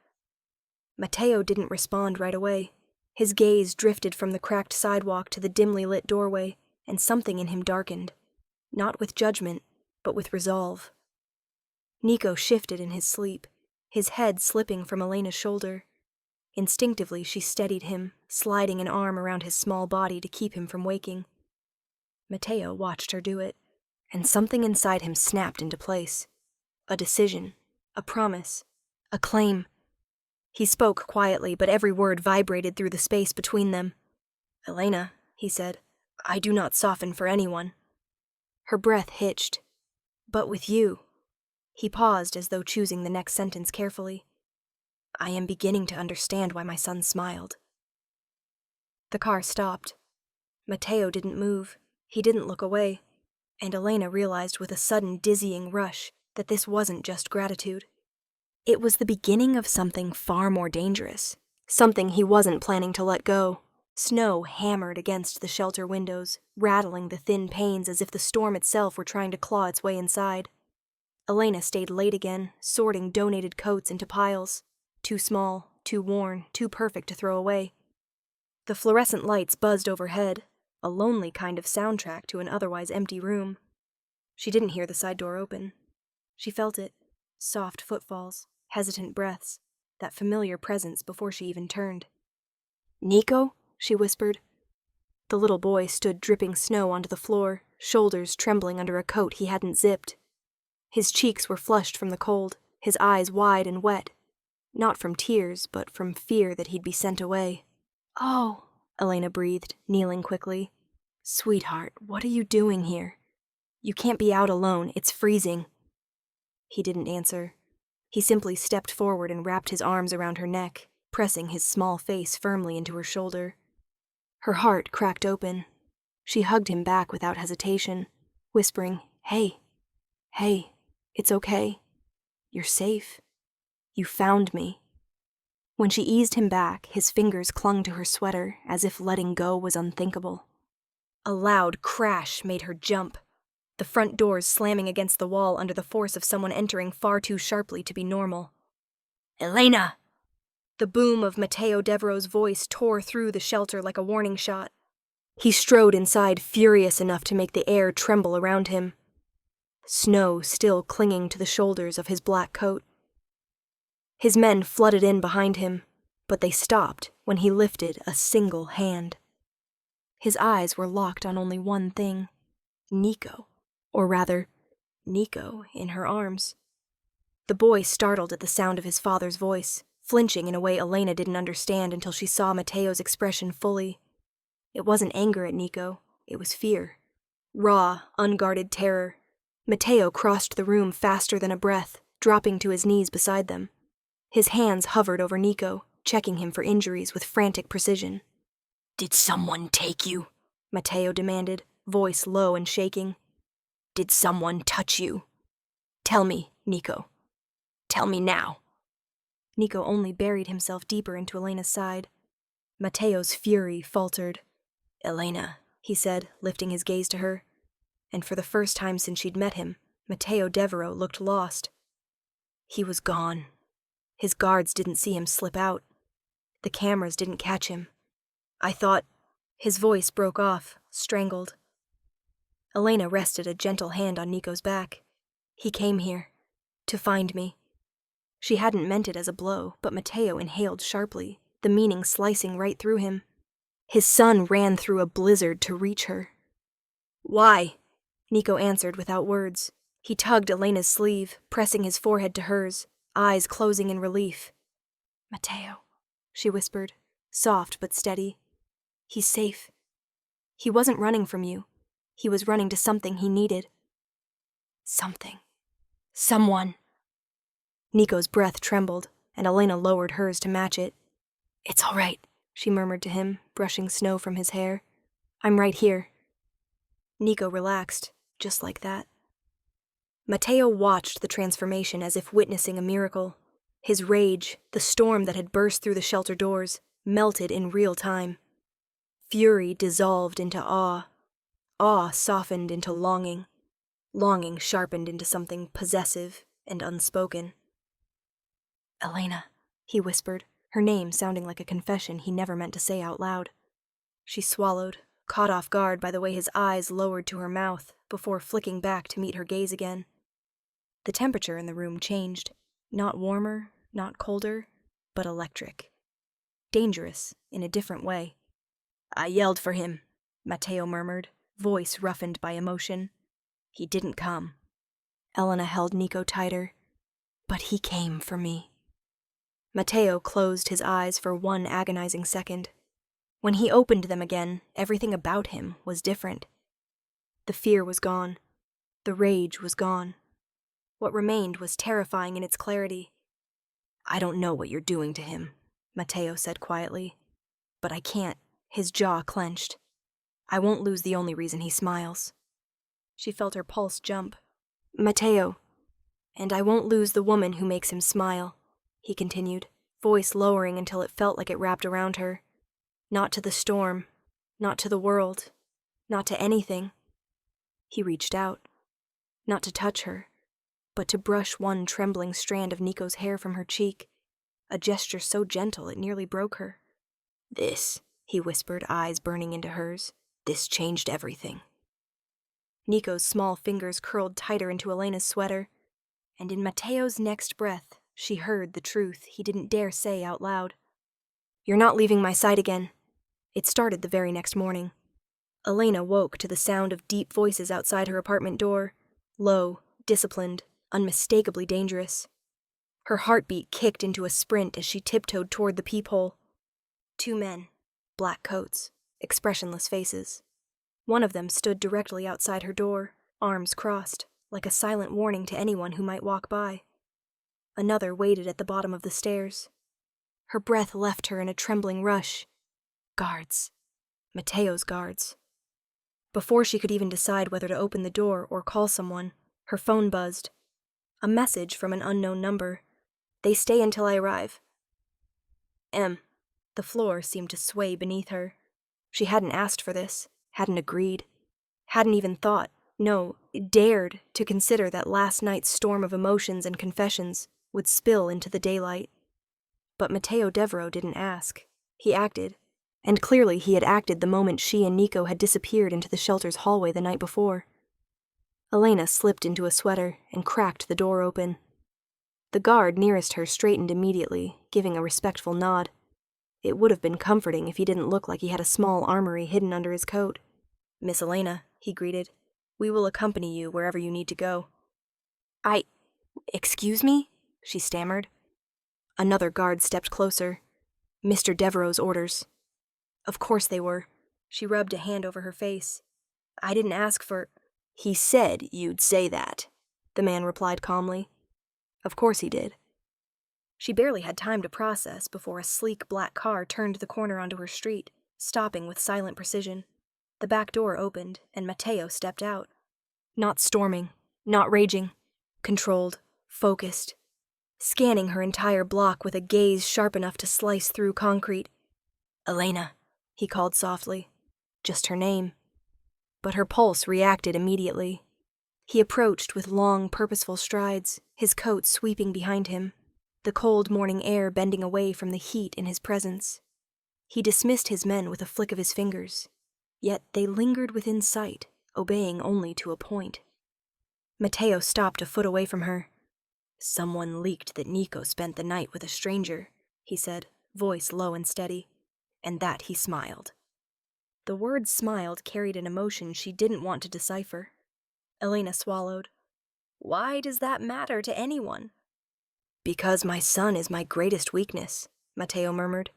Mateo didn't respond right away. His gaze drifted from the cracked sidewalk to the dimly lit doorway, and something in him darkened. Not with judgment, but with resolve. Nico shifted in his sleep, his head slipping from Elena's shoulder. Instinctively, she steadied him, sliding an arm around his small body to keep him from waking. Mateo watched her do it, and something inside him snapped into place. A decision, a promise, a claim. He spoke quietly, but every word vibrated through the space between them. "Elena," he said, "I do not soften for anyone." Her breath hitched. "But with you." He paused as though choosing the next sentence carefully. "I am beginning to understand why my son smiled." The car stopped. Mateo didn't move. He didn't look away. And Elena realized with a sudden dizzying rush that this wasn't just gratitude. It was the beginning of something far more dangerous, something he wasn't planning to let go. Snow hammered against the shelter windows, rattling the thin panes as if the storm itself were trying to claw its way inside. Elena stayed late again, sorting donated coats into piles. Too small, too worn, too perfect to throw away. The fluorescent lights buzzed overhead, a lonely kind of soundtrack to an otherwise empty room. She didn't hear the side door open. She felt it. Soft footfalls, hesitant breaths, that familiar presence before she even turned. "Nico?" she whispered. The little boy stood dripping snow onto the floor, shoulders trembling under a coat he hadn't zipped. His cheeks were flushed from the cold, his eyes wide and wet. Not from tears, but from fear that he'd be sent away. "Oh," Elena breathed, kneeling quickly. "Sweetheart, what are you doing here? You can't be out alone, it's freezing." He didn't answer. He simply stepped forward and wrapped his arms around her neck, pressing his small face firmly into her shoulder. Her heart cracked open. She hugged him back without hesitation, whispering, "Hey, it's okay. You're safe. You found me." When she eased him back, his fingers clung to her sweater as if letting go was unthinkable. A loud crash made her jump, the front doors slamming against the wall under the force of someone entering far too sharply to be normal. "Elena!" The boom of Matteo Devereaux's voice tore through the shelter like a warning shot. He strode inside, furious enough to make the air tremble around him. Snow still clinging to the shoulders of his black coat. His men flooded in behind him, but they stopped when he lifted a single hand. His eyes were locked on only one thing: Nico, or rather, Nico in her arms. The boy startled at the sound of his father's voice, flinching in a way Elena didn't understand until she saw Matteo's expression fully. It wasn't anger at Nico, it was fear. Raw, unguarded terror. Matteo crossed the room faster than a breath, dropping to his knees beside them. His hands hovered over Nico, checking him for injuries with frantic precision. "Did someone take you?" Matteo demanded, voice low and shaking. "Did someone touch you? Tell me, Nico. Tell me now." Nico only buried himself deeper into Elena's side. Matteo's fury faltered. "Elena," he said, lifting his gaze to her. And for the first time since she'd met him, Matteo Devereaux looked lost. He was gone. His guards didn't see him slip out. The cameras didn't catch him. I thought... His voice broke off, strangled. Elena rested a gentle hand on Nico's back. "He came here. To find me." She hadn't meant it as a blow, but Matteo inhaled sharply, the meaning slicing right through him. His son ran through a blizzard to reach her. "Why?" Nico answered without words. He tugged Elena's sleeve, pressing his forehead to hers, eyes closing in relief. "Matteo," she whispered, soft but steady. "He's safe. He wasn't running from you. He was running to something he needed." Something. Someone. Nico's breath trembled, and Elena lowered hers to match it. "It's all right," she murmured to him, brushing snow from his hair. "I'm right here." Nico relaxed, just like that. Matteo watched the transformation as if witnessing a miracle. His rage, the storm that had burst through the shelter doors, melted in real time. Fury dissolved into awe. Awe softened into longing. Longing sharpened into something possessive and unspoken. "Elena," he whispered, her name sounding like a confession he never meant to say out loud. She swallowed, caught off guard by the way his eyes lowered to her mouth before flicking back to meet her gaze again. The temperature in the room changed. Not warmer, not colder, but electric. Dangerous in a different way. "I yelled for him," Matteo murmured, voice roughened by emotion. "He didn't come." Elena held Nico tighter. "But he came for me." Matteo closed his eyes for one agonizing second. When he opened them again, everything about him was different. The fear was gone. The rage was gone. What remained was terrifying in its clarity. "I don't know what you're doing to him," Matteo said quietly. "But I can't." His jaw clenched. "I won't lose the only reason he smiles." She felt her pulse jump. "Matteo." "And I won't lose the woman who makes him smile," he continued, voice lowering until it felt like it wrapped around her. "Not to the storm, not to the world, not to anything." He reached out, not to touch her, but to brush one trembling strand of Nico's hair from her cheek, a gesture so gentle it nearly broke her. "This," he whispered, eyes burning into hers, "this changed everything." Nico's small fingers curled tighter into Elena's sweater, and in Mateo's next breath, she heard the truth he didn't dare say out loud. "You're not leaving my side again." It started the very next morning. Elena woke to the sound of deep voices outside her apartment door, low, disciplined, unmistakably dangerous. Her heartbeat kicked into a sprint as she tiptoed toward the peephole. 2 men, black coats, expressionless faces. One of them stood directly outside her door, arms crossed, like a silent warning to anyone who might walk by. Another waited at the bottom of the stairs. Her breath left her in a trembling rush. Guards. Mateo's guards. Before she could even decide whether to open the door or call someone, her phone buzzed. A message from an unknown number. "They stay until I arrive." The floor seemed to sway beneath her. She hadn't asked for this, hadn't agreed, hadn't even thought, no, dared to consider that last night's storm of emotions and confessions would spill into the daylight. But Matteo Devereaux didn't ask. He acted. And clearly he had acted the moment she and Nico had disappeared into the shelter's hallway the night before. Elena slipped into a sweater and cracked the door open. The guard nearest her straightened immediately, giving a respectful nod. It would have been comforting if he didn't look like he had a small armory hidden under his coat. "Miss Elena," he greeted, "we will accompany you wherever you need to go." Excuse me?" she stammered. Another guard stepped closer. "Mr. Devereaux's orders." Of course they were. She rubbed a hand over her face. "I didn't ask for—" "He said you'd say that," the man replied calmly. Of course he did. She barely had time to process before a sleek black car turned the corner onto her street, stopping with silent precision. The back door opened, and Matteo stepped out. Not storming, not raging. Controlled, focused. Scanning her entire block with a gaze sharp enough to slice through concrete. "Elena," he called softly. Just her name. But her pulse reacted immediately. He approached with long, purposeful strides, his coat sweeping behind him, the cold morning air bending away from the heat in his presence. He dismissed his men with a flick of his fingers, yet they lingered within sight, obeying only to a point. Matteo stopped a foot away from her. "Someone leaked that Nico spent the night with a stranger," he said, voice low and steady, and that he smiled. The word smiled carried an emotion she didn't want to decipher. Elena swallowed. "Why does that matter to anyone?" "Because my son is my greatest weakness," Matteo murmured.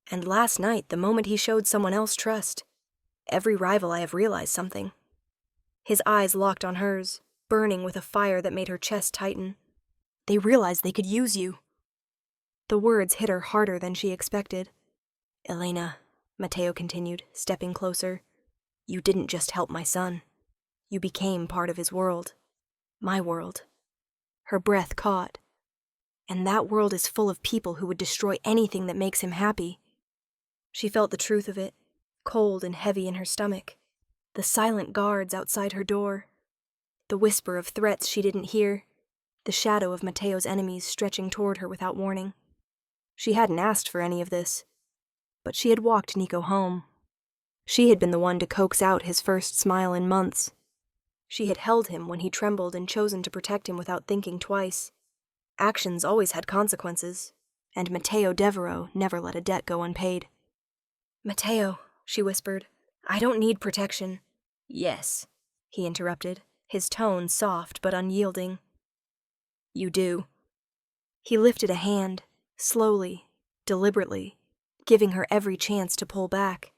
"And last night, the moment he showed someone else trust, every rival I have realized something." His eyes locked on hers, burning with a fire that made her chest tighten. "They realized they could use you." The words hit her harder than she expected. "Elena," Matteo continued, stepping closer, "you didn't just help my son. You became part of his world. My world." Her breath caught. "And that world is full of people who would destroy anything that makes him happy." She felt the truth of it, cold and heavy in her stomach. The silent guards outside her door. The whisper of threats she didn't hear. The shadow of Matteo's enemies stretching toward her without warning. She hadn't asked for any of this, but she had walked Nico home. She had been the one to coax out his first smile in months. She had held him when he trembled and chosen to protect him without thinking twice. Actions always had consequences, and Matteo Devereaux never let a debt go unpaid. "Matteo," she whispered, "I don't need protection." "Yes," he interrupted, his tone soft but unyielding. "You do." He lifted a hand, slowly, deliberately, giving her every chance to pull back.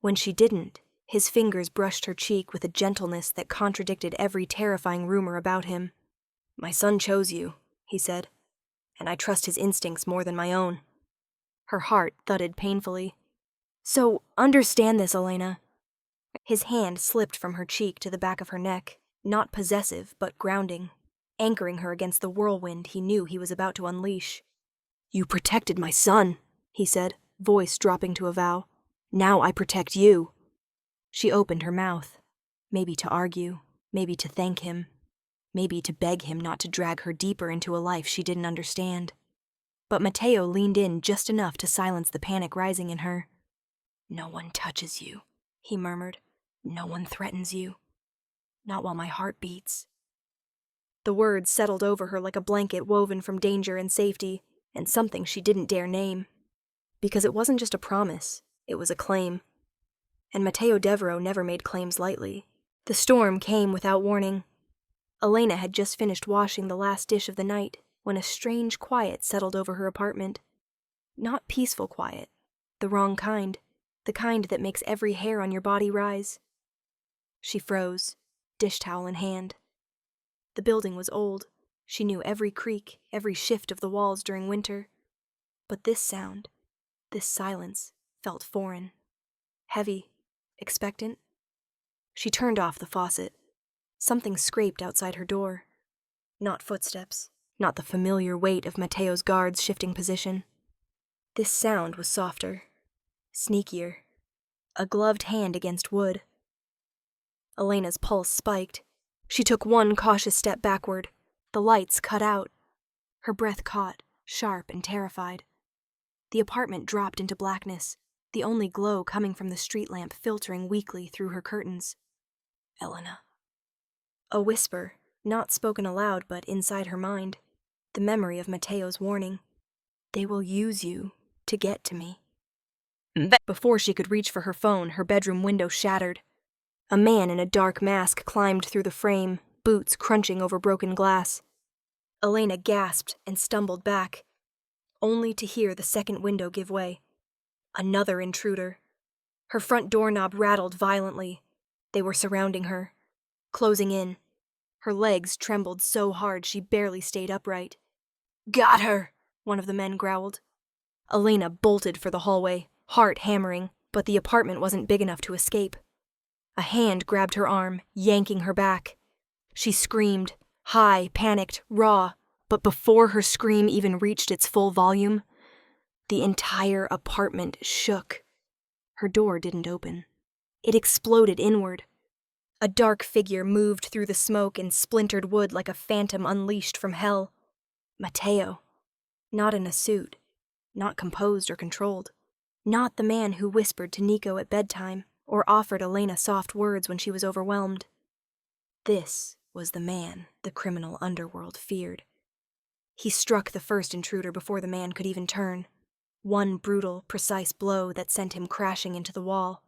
When she didn't, his fingers brushed her cheek with a gentleness that contradicted every terrifying rumor about him. "My son chose you," he said, "and I trust his instincts more than my own." Her heart thudded painfully. "So, understand this, Elena." His hand slipped from her cheek to the back of her neck, not possessive, but grounding. anchoring her against the whirlwind he knew he was about to unleash. "You protected my son," he said, voice dropping to a vow. "Now I protect you." She opened her mouth, maybe to argue, maybe to thank him, maybe to beg him not to drag her deeper into a life she didn't understand. But Matteo leaned in just enough to silence the panic rising in her. "No one touches you," he murmured. "No one threatens you. Not while my heart beats." The words settled over her like a blanket woven from danger and safety, and something she didn't dare name. Because it wasn't just a promise, it was a claim. And Matteo Devereaux never made claims lightly. The storm came without warning. Elena had just finished washing the last dish of the night when a strange quiet settled over her apartment. Not peaceful quiet, the wrong kind, the kind that makes every hair on your body rise. She froze, dish towel in hand. The building was old. She knew every creak, every shift of the walls during winter. But this sound, this silence, felt foreign. Heavy, expectant. She turned off the faucet. Something scraped outside her door. Not footsteps, not the familiar weight of Matteo's guards shifting position. This sound was softer, sneakier. A gloved hand against wood. Elena's pulse spiked. She took one cautious step backward. The lights cut out. Her breath caught, sharp and terrified. The apartment dropped into blackness, the only glow coming from the street lamp filtering weakly through her curtains. "Elena." A whisper, not spoken aloud but inside her mind. The memory of Matteo's warning. "They will use you to get to me." Before she could reach for her phone, her bedroom window shattered. A man in a dark mask climbed through the frame, boots crunching over broken glass. Elena gasped and stumbled back, only to hear the second window give way. Another intruder. Her front doorknob rattled violently. They were surrounding her, closing in. Her legs trembled so hard she barely stayed upright. "Got her," one of the men growled. Elena bolted for the hallway, heart hammering, but the apartment wasn't big enough to escape. A hand grabbed her arm, yanking her back. She screamed, high, panicked, raw, but before her scream even reached its full volume, the entire apartment shook. Her door didn't open. It exploded inward. A dark figure moved through the smoke and splintered wood like a phantom unleashed from hell. Matteo. Not in a suit. Not composed or controlled. Not the man who whispered to Nico at bedtime or offered Elena soft words when she was overwhelmed. This was the man the criminal underworld feared. He struck the first intruder before the man could even turn. One brutal, precise blow that sent him crashing into the wall.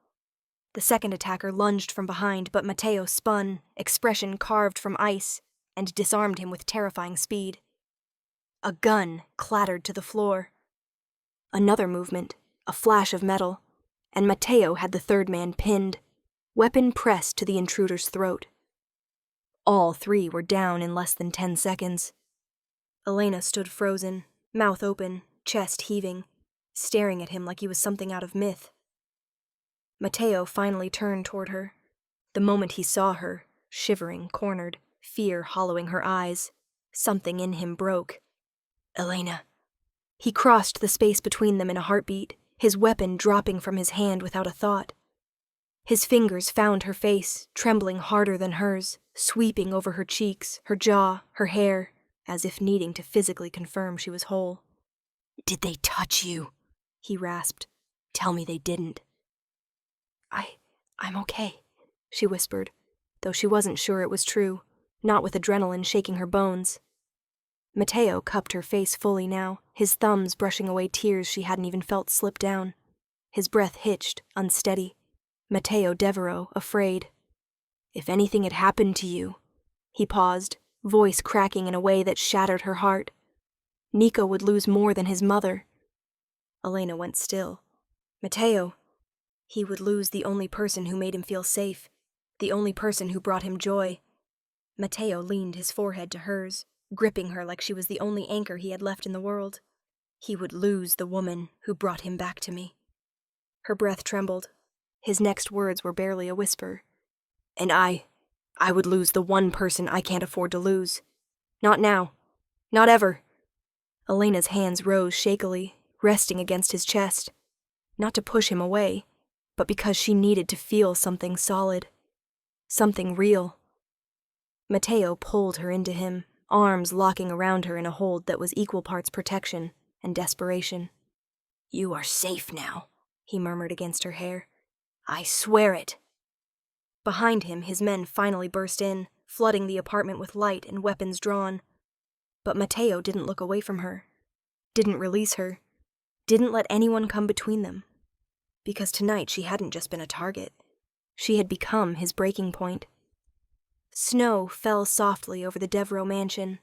The second attacker lunged from behind, but Matteo spun, expression carved from ice, and disarmed him with terrifying speed. A gun clattered to the floor. Another movement, a flash of metal, and Matteo had the third man pinned, weapon pressed to the intruder's throat. All three were down in less than 10 seconds. Elena stood frozen, mouth open, chest heaving, staring at him like he was something out of myth. Matteo finally turned toward her. The moment he saw her, shivering, cornered, fear hollowing her eyes, something in him broke. "Elena." He crossed the space between them in a heartbeat, his weapon dropping from his hand without a thought. His fingers found her face, trembling harder than hers, sweeping over her cheeks, her jaw, her hair, as if needing to physically confirm she was whole. "Did they touch you?" he rasped. "Tell me they didn't." I'm okay," she whispered, though she wasn't sure it was true, not with adrenaline shaking her bones. Matteo cupped her face fully now, his thumbs brushing away tears she hadn't even felt slip down. His breath hitched, unsteady. Matteo Devereaux, afraid. "If anything had happened to you..." He paused, voice cracking in a way that shattered her heart. Nico would lose more than his mother. Elena went still. "Matteo..." He would lose the only person who made him feel safe, the only person who brought him joy. Matteo leaned his forehead to hers, gripping her like she was the only anchor he had left in the world. He would lose the woman who brought him back to me. Her breath trembled. His next words were barely a whisper. "And I would lose the one person I can't afford to lose. Not now. Not ever. Elena's hands rose shakily, resting against his chest. Not to push him away, but because she needed to feel something solid. Something real. Mateo pulled her into him, arms locking around her in a hold that was equal parts protection and desperation. "You are safe now," he murmured against her hair. "I swear it." Behind him, his men finally burst in, flooding the apartment with light and weapons drawn. But Mateo didn't look away from her, didn't release her, didn't let anyone come between them. Because tonight she hadn't just been a target. She had become his breaking point. Snow fell softly over the Devereaux mansion,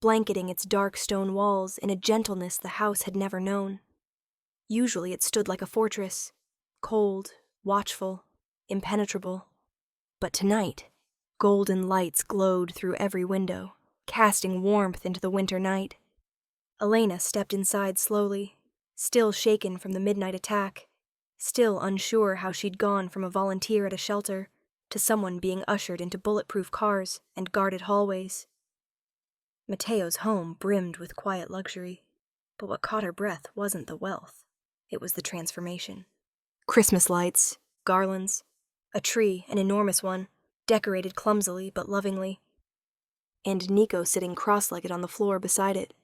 blanketing its dark stone walls in a gentleness the house had never known. Usually it stood like a fortress, cold, watchful, impenetrable. But tonight, golden lights glowed through every window, casting warmth into the winter night. Elena stepped inside slowly, still shaken from the midnight attack, still unsure how she'd gone from a volunteer at a shelter to someone being ushered into bulletproof cars and guarded hallways. Mateo's home brimmed with quiet luxury, but what caught her breath wasn't the wealth. It was the transformation. Christmas lights, garlands, a tree, an enormous one, decorated clumsily but lovingly, and Nico sitting cross-legged on the floor beside it.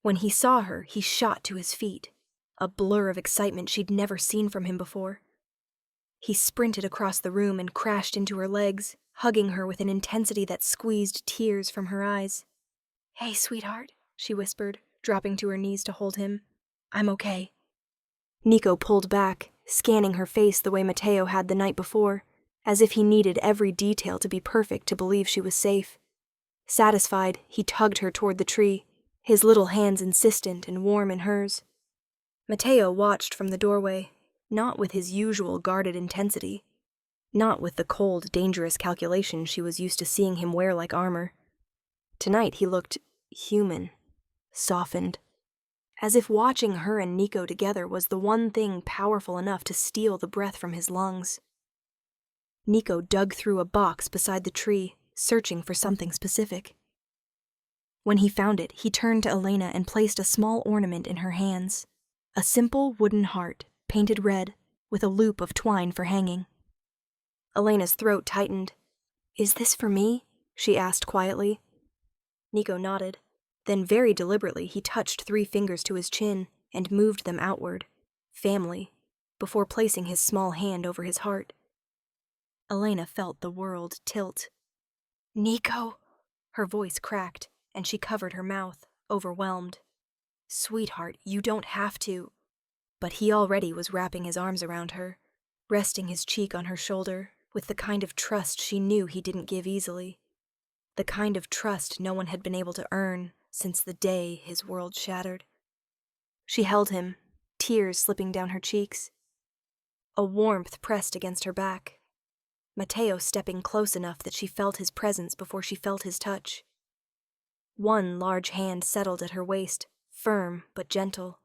When he saw her, he shot to his feet, a blur of excitement she'd never seen from him before. He sprinted across the room and crashed into her legs, hugging her with an intensity that squeezed tears from her eyes. "Hey, sweetheart," she whispered, dropping to her knees to hold him. "I'm okay." Nico pulled back, scanning her face the way Mateo had the night before, as if he needed every detail to be perfect to believe she was safe. Satisfied, he tugged her toward the tree, his little hands insistent and warm in hers. Mateo watched from the doorway, not with his usual guarded intensity, not with the cold, dangerous calculation she was used to seeing him wear like armor. Tonight he looked human, softened, as if watching her and Nico together was the one thing powerful enough to steal the breath from his lungs. Nico dug through a box beside the tree, searching for something specific. When he found it, he turned to Elena and placed a small ornament in her hands, a simple wooden heart, painted red, with a loop of twine for hanging. Elena's throat tightened. "Is this for me?" she asked quietly. Nico nodded. Then very deliberately he touched 3 fingers to his chin and moved them outward, family, before placing his small hand over his heart. Elena felt the world tilt. "Nico!" Her voice cracked, and she covered her mouth, overwhelmed. "Sweetheart, you don't have to." But he already was wrapping his arms around her, resting his cheek on her shoulder, with the kind of trust she knew he didn't give easily. The kind of trust no one had been able to earn since the day his world shattered. She held him, tears slipping down her cheeks. A warmth pressed against her back, Mateo stepping close enough that she felt his presence before she felt his touch. One large hand settled at her waist, firm but gentle,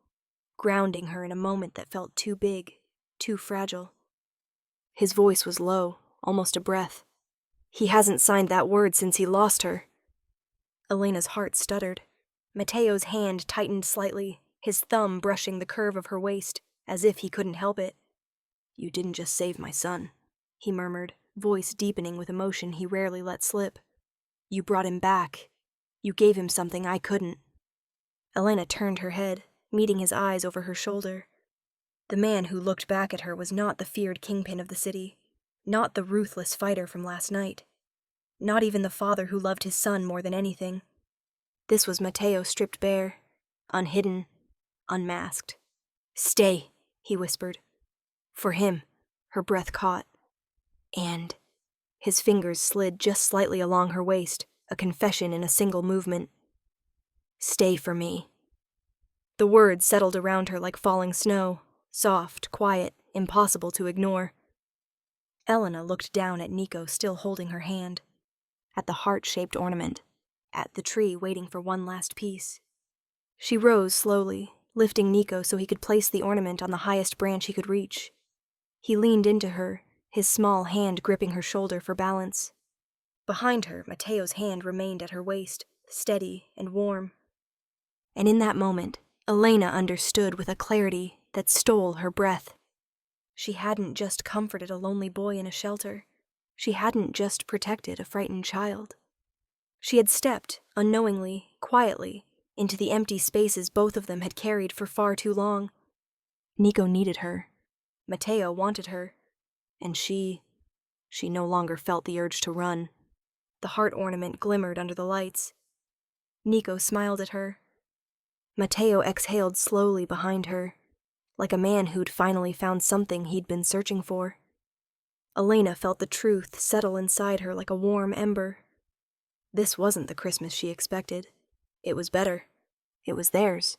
grounding her in a moment that felt too big, too fragile. His voice was low, almost a breath. "He hasn't signed that word since he lost her." Elena's heart stuttered. Mateo's hand tightened slightly, his thumb brushing the curve of her waist, as if he couldn't help it. "You didn't just save my son," he murmured, voice deepening with emotion he rarely let slip. "You brought him back. You gave him something I couldn't." Elena turned her head, meeting his eyes over her shoulder. The man who looked back at her was not the feared kingpin of the city, not the ruthless fighter from last night, not even the father who loved his son more than anything. This was Mateo stripped bare, unhidden, unmasked. "Stay," he whispered. For him, her breath caught. And his fingers slid just slightly along her waist, a confession in a single movement. "Stay for me." The words settled around her like falling snow, soft, quiet, impossible to ignore. Elena looked down at Nico still holding her hand, at the heart-shaped ornament, at the tree waiting for one last piece. She rose slowly, lifting Nico so he could place the ornament on the highest branch he could reach. He leaned into her, his small hand gripping her shoulder for balance. Behind her, Mateo's hand remained at her waist, steady and warm. And in that moment, Elena understood with a clarity that stole her breath. She hadn't just comforted a lonely boy in a shelter. She hadn't just protected a frightened child. She had stepped, unknowingly, quietly, into the empty spaces both of them had carried for far too long. Nico needed her. Matteo wanted her. And she no longer felt the urge to run. The heart ornament glimmered under the lights. Nico smiled at her. Matteo exhaled slowly behind her, like a man who'd finally found something he'd been searching for. Elena felt the truth settle inside her like a warm ember. This wasn't the Christmas she expected. It was better. It was theirs.